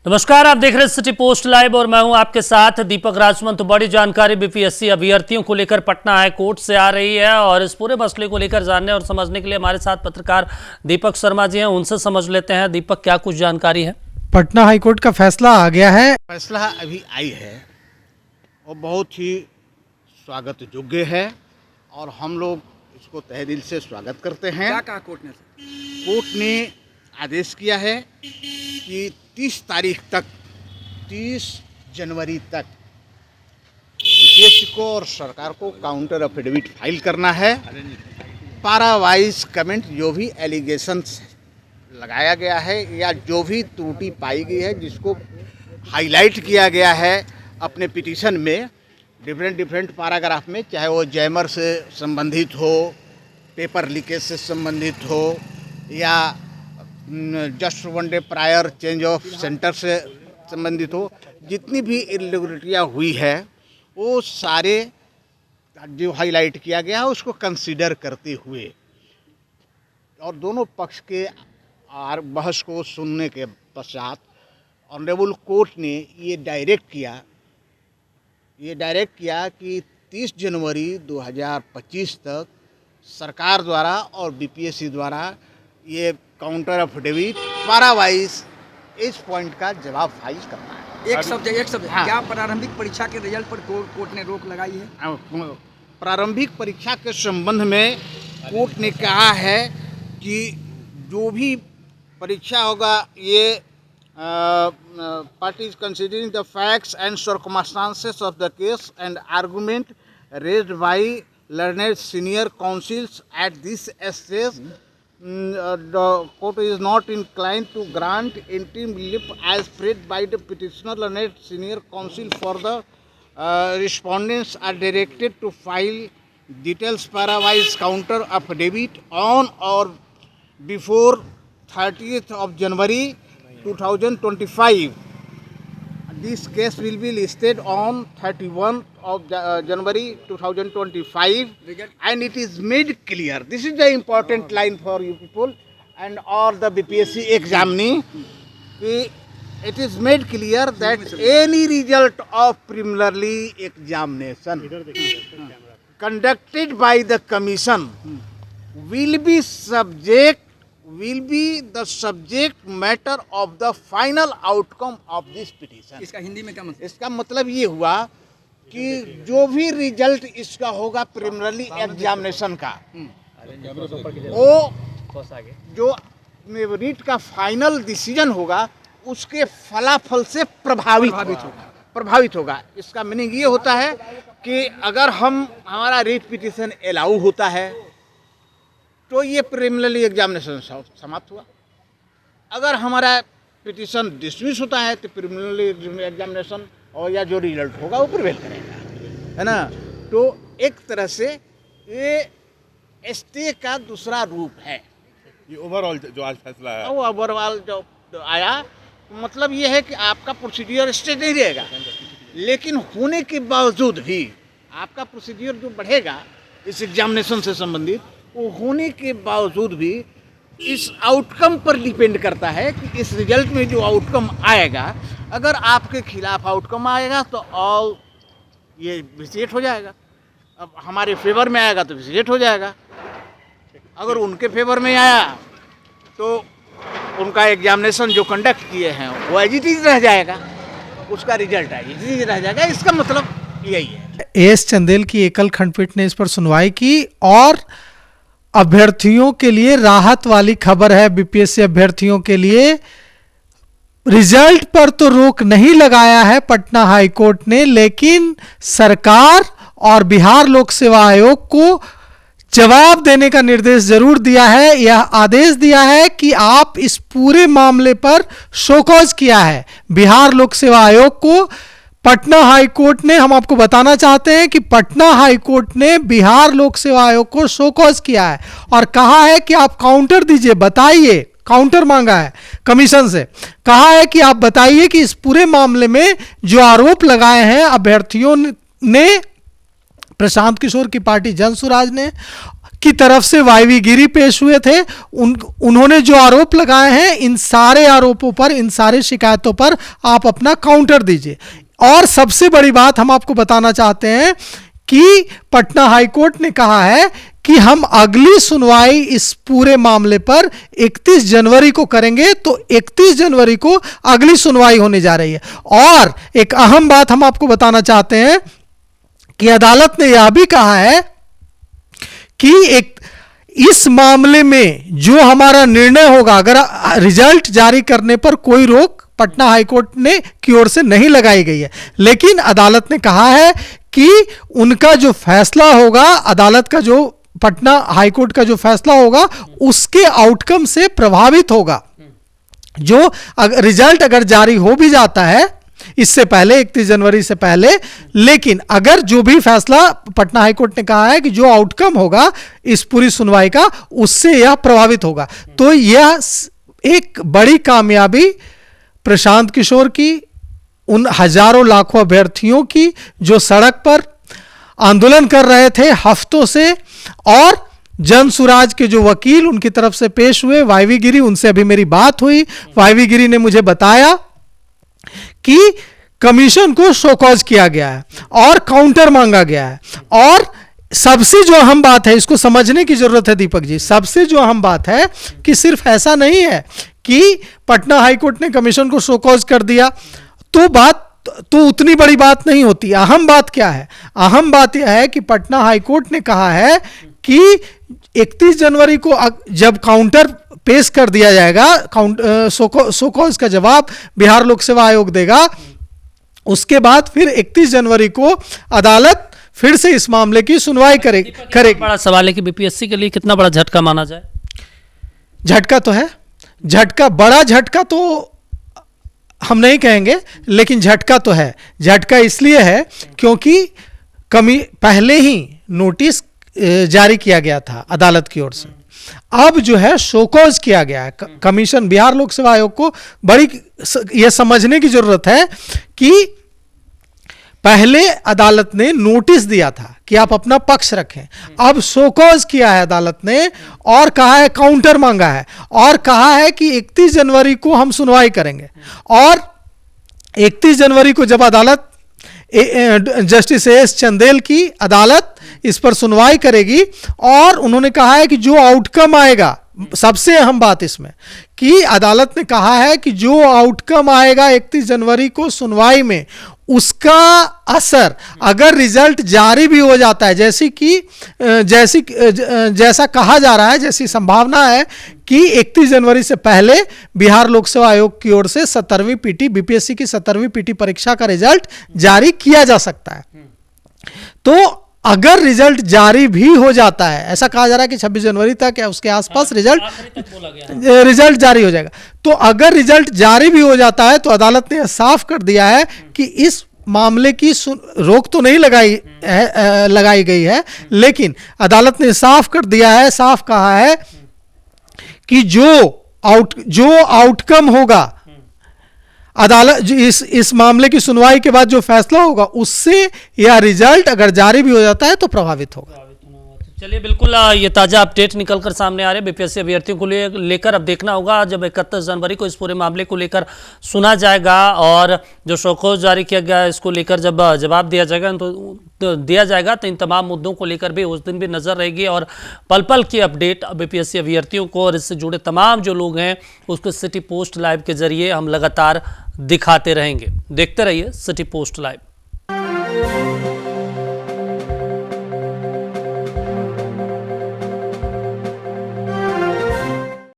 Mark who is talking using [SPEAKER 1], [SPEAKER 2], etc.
[SPEAKER 1] नमस्कार, आप देख रहे हैं सिटी पोस्ट लाइव और मैं हूं आपके साथ दीपक राजमंत। बड़ी जानकारी बीपीएससी अभ्यर्थियों को लेकर पटना हाई कोर्ट से आ रही है और इस पूरे मसले को लेकर जानने और समझने के लिए हमारे साथ पत्रकार दीपक शर्मा जी हैं। उनसे समझ लेते हैं। दीपक, क्या कुछ जानकारी है?
[SPEAKER 2] पटना हाई कोर्ट का फैसला आ गया है।
[SPEAKER 3] फैसला अभी आई है और बहुत ही स्वागत योग्य है और हम लोग इसको तहे दिल से स्वागत करते हैं।
[SPEAKER 4] क्या कहा कोर्ट ने?
[SPEAKER 3] कोर्ट ने आदेश किया है कि 30 तारीख तक, 30 जनवरी तक बीपीएससी को और सरकार को काउंटर एफिडेविट फाइल करना है। पारा वाइज कमेंट, जो भी एलिगेशंस लगाया गया है या जो भी त्रुटि पाई गई है, जिसको हाईलाइट किया गया है अपने पिटीशन में डिफरेंट पैराग्राफ में, चाहे वो जैमर से संबंधित हो, पेपर लीकेज से संबंधित हो या just one day prior change of centre से संबंधित हो, जितनी भी इरेगुलरिटियाँ हुई है वो सारे जो हाईलाइट किया गया है उसको कंसीडर करते हुए और दोनों पक्ष के बहस को सुनने के पश्चात ऑनरेबल कोर्ट ने ये डायरेक्ट किया कि 30 जनवरी 2025 तक सरकार द्वारा और बीपीएससी द्वारा ये काउंटर एफिडेविट पारा वाइज इस पॉइंट का जवाब फाइल करना है।
[SPEAKER 4] एक सब्जेक्ट
[SPEAKER 3] हाँ।
[SPEAKER 4] क्या प्रारंभिक परीक्षा के रिजल्ट पर कोर्ट ने रोक लगाई है?
[SPEAKER 3] प्रारंभिक परीक्षा के संबंध में कोर्ट ने कहा है कि जो भी परीक्षा होगा, ये parties considering the facts and circumstances of the case and argument raised bye learned senior councils at this stage, the court is not inclined to grant interim relief as prayed by the petitioner. Learned senior counsel for the respondents are directed to file details parawise counter affidavit on or before 30th of January 2025. This case will be listed on 31st of January 2025 and it is made clear. This is the important line for you people and all the BPSC examinee. It is made clear that any result of preliminary examination conducted by the commission will be the subject matter of the final outcome of this petition.
[SPEAKER 4] इसका हिंदी में क्या मतलब?
[SPEAKER 3] इसका मतलब ये हुआ कि जो भी रिजल्ट इसका होगा प्रिलिमिनरी एग्जामिनेशन का, वो जो रीट का फाइनल डिसीजन होगा उसके फलाफल से प्रभावित होगा। इसका मीनिंग ये होता है कि अगर हमारा रीट पिटीशन अलाउ होता है तो ये प्रिलिमिनरी एग्जामिनेशन समाप्त हुआ। अगर हमारा पिटीशन डिसमिस होता है तो प्रिलिमिनरी एग्जामिनेशन और या जो रिजल्ट होगा वो प्रिवेल करेगा, है ना। तो एक तरह से ये स्टे का दूसरा रूप है।
[SPEAKER 5] ये ओवरऑल जो आज फैसला है,
[SPEAKER 3] वो ओवरऑल जो आया, मतलब ये है कि आपका प्रोसीडियर स्टे नहीं रहेगा, लेकिन होने के बावजूद भी आपका प्रोसीडियर जो बढ़ेगा इस एग्जामिनेशन से संबंधित, वो होने के बावजूद भी इस आउटकम पर डिपेंड करता है कि इस रिजल्ट में जो आउटकम आएगा, अगर आपके खिलाफ आउटकम आएगा तो ऑल ये विजिट हो जाएगा। अब हमारे फेवर में आएगा तो विजिट हो जाएगा, अगर उनके फेवर में आया तो उनका एग्जामिनेशन जो कंडक्ट किए हैं वो एज इट इज रह जाएगा, उसका रिजल्ट एज इट इज रह जाएगा। इसका मतलब यही है।
[SPEAKER 2] एस चंदेल की एकल खंडपीठ ने इस पर सुनवाई की और अभ्यर्थियों के लिए राहत वाली खबर है। बीपीएससी अभ्यर्थियों के लिए रिजल्ट पर तो रोक नहीं लगाया है पटना हाई कोर्ट ने, लेकिन सरकार और बिहार लोक सेवा आयोग को जवाब देने का निर्देश जरूर दिया है। यह आदेश दिया है कि आप इस पूरे मामले पर शोकॉज किया है बिहार लोक सेवा आयोग को। पटना हाई कोर्ट ने, हम आपको बताना चाहते हैं कि पटना हाई कोर्ट ने बिहार लोक सेवा आयोग को शोकॉज किया है और कहा है कि आप काउंटर दीजिए, बताइए, काउंटर मांगा है कमीशन से, कहा है कि आप बताइए कि इस पूरे मामले में जो आरोप लगाए हैं अभ्यर्थियों ने, प्रशांत किशोर की पार्टी जनसुराज ने, की तरफ से वाईवी गिरी पेश हुए थे। उन्होंने जो आरोप लगाए हैं, इन सारे आरोपों पर, इन सारे शिकायतों पर आप अपना काउंटर दीजिए। और सबसे बड़ी बात हम आपको बताना चाहते हैं कि पटना हाईकोर्ट ने कहा है कि हम अगली सुनवाई इस पूरे मामले पर 31 जनवरी को करेंगे। तो 31 जनवरी को अगली सुनवाई होने जा रही है। और एक अहम बात हम आपको बताना चाहते हैं कि अदालत ने यह भी कहा है कि इस मामले में जो हमारा निर्णय होगा, अगर रिजल्ट जारी करने पर कोई रोक पटना हाईकोर्ट ने की ओर से नहीं लगाई गई है, लेकिन अदालत ने कहा है कि उनका जो फैसला होगा, अदालत का जो पटना हाईकोर्ट का जो फैसला होगा उसके आउटकम से प्रभावित होगा। जो रिजल्ट अगर जारी हो भी जाता है इससे पहले, 31 जनवरी से पहले, लेकिन अगर जो भी फैसला पटना हाईकोर्ट ने कहा है कि जो आउटकम होगा इस पूरी सुनवाई का, उससे यह प्रभावित होगा। तो यह एक बड़ी कामयाबी प्रशांत किशोर की, उन हजारों लाखों अभ्यर्थियों की जो सड़क पर आंदोलन कर रहे थे हफ्तों से, और जन सुराज के जो वकील उनकी तरफ से पेश हुए, वाईवी गिरी, उनसे अभी मेरी बात हुई। वाईवी गिरी ने मुझे बताया कि कमीशन को शो कॉज किया गया है और काउंटर मांगा गया है। और सबसे जो अहम बात है, इसको समझने की जरूरत है दीपक जी, सबसे जो अहम बात है कि सिर्फ ऐसा नहीं है कि पटना हाईकोर्ट ने कमीशन को शो कॉज कर दिया तो बात तो उतनी बड़ी बात नहीं होती। अहम बात क्या है? अहम बात यह है कि पटना हाईकोर्ट ने कहा है कि 31 जनवरी को जब काउंटर पेश कर दिया जाएगा, शो कॉज का जवाब बिहार लोक सेवा आयोग देगा, उसके बाद फिर 31 जनवरी को अदालत फिर से इस मामले की सुनवाई करेगी।
[SPEAKER 1] बड़ा सवाल है कि बीपीएससी के लिए कितना बड़ा झटका माना जाए?
[SPEAKER 2] झटका तो है, झटका, बड़ा झटका तो हम नहीं कहेंगे, लेकिन झटका तो है। झटका इसलिए है क्योंकि पहले ही नोटिस जारी किया गया था अदालत की ओर से, अब जो है शोकॉज किया गया है। कमीशन, बिहार लोक सेवा आयोग को बड़ी यह समझने की जरूरत है कि पहले अदालत ने नोटिस दिया था कि आप अपना पक्ष रखें, अब शोकॉज किया है अदालत ने और कहा है, काउंटर मांगा है और कहा है कि 31 जनवरी को हम सुनवाई करेंगे। और 31 जनवरी को जब अदालत, जस्टिस एस चंदेल की अदालत इस पर सुनवाई करेगी और उन्होंने कहा है कि जो आउटकम आएगा, सबसे अहम बात इसमें कि अदालत ने कहा है कि जो आउटकम आएगा 31 जनवरी को सुनवाई में, उसका असर अगर रिजल्ट जारी भी हो जाता है, जैसा कहा जा रहा है, जैसी संभावना है कि 31 जनवरी से पहले बिहार लोक सेवा आयोग की ओर से 17वीं पीटी, बीपीएससी की 17वीं पीटी परीक्षा का रिजल्ट जारी किया जा सकता है। तो अगर रिजल्ट जारी भी हो जाता है, ऐसा कहा जा रहा है कि 26 जनवरी तक या उसके आसपास रिजल्ट जारी हो जाएगा, तो अगर रिजल्ट जारी भी हो जाता है तो अदालत ने साफ कर दिया है कि इस मामले की रोक तो नहीं लगाई गई है, लेकिन अदालत ने साफ कर दिया है, साफ कहा है कि जो आउटकम होगा अदालत, इस मामले की सुनवाई के बाद जो फैसला होगा, उससे या रिजल्ट अगर जारी भी हो जाता है तो प्रभावित होगा।
[SPEAKER 1] चलिए, बिल्कुल ये ताज़ा अपडेट निकलकर सामने आ रहे हैं बीपीएससी अभ्यर्थियों को लेकर। अब देखना होगा जब 31 जनवरी को इस पूरे मामले को लेकर सुना जाएगा और जो शोकॉज जारी किया गया है इसको लेकर जब जवाब दिया जाएगा तो इन तमाम मुद्दों को लेकर भी उस दिन भी नजर रहेगी और पल पल की अपडेट बीपीएससी अभ्यर्थियों को और इससे जुड़े तमाम जो लोग हैं उसको सिटी पोस्ट लाइव के जरिए हम लगातार दिखाते रहेंगे। देखते रहिए सिटी पोस्ट लाइव।